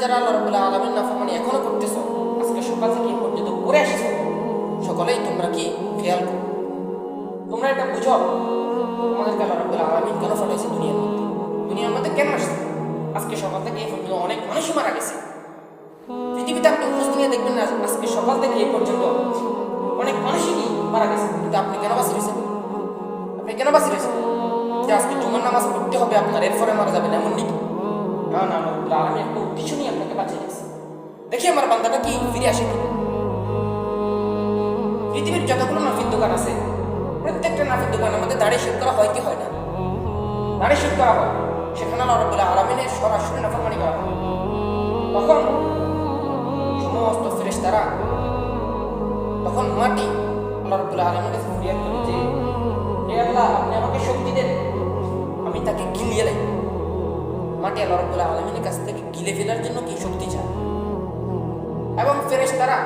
যারা আল্লাহ রাব্বুল আলামিন নাফরমানি এখনো করতেছো, আজকে সকাল থেকে এই পর্যন্ত করে আসছো, সকলেই তোমরা কি খেয়াল করো, তোমরা এটা বুঝো তোমাদেরকে আল্লাহ রাব্বুল আলামিন কেন পাঠাইছে দুনিয়ার মধ্যে কেন আসছে। আজকে সকাল থেকে এই পর্যন্ত অনেক মানুষই মারা গেছে। পৃথিবীতে আপনি খোঁজ নিয়ে দেখবেন না, আজকে সকাল থেকে এই পর্যন্ত অনেক মানুষই কি মারা গেছে, কিন্তু আপনি কেন বাঁচি রয়েছেন? আপনি কেন বাঁচি রয়েছেন? যে আজকে জুমার নামাজ পড়তে হবে আপনার, এরপরে মারা যাবেন এমন নাকি? না না, আমি একটা উদ্দেশ্য নিয়ে আপনাকে বাঁচিয়ে গেছি। দেখি আমার বান্দাটা কি ফিরে আসে কি। পৃথিবীর যতগুলো নাফির দোকান আছে, প্রত্যেকটা নাফির দোকানের মধ্যে দাড়ি শেভ করা হয় কি হয় না? দাড়ি শেভ করা হয়, সেখানে আল্লাহ রাব্বুল আলামিনের সরাসরি নাফরমানি করা হয়। তখন সমস্ত ফেরেশতারা, তখন মাটি আল্লাহ রাব্বুল আলামিনের কাছে ফরিয়াদ করে যে হে আল্লাহ, আপনি আমাকে শক্তি দেন, আমি তাকে গিলিয়ে লাই। মাটি আল্লাহ রাব্বুল আলামিনের কাছ থেকে গিলে ফেলার জন্য কি শক্তি চায়, এবং ফেরেশতারা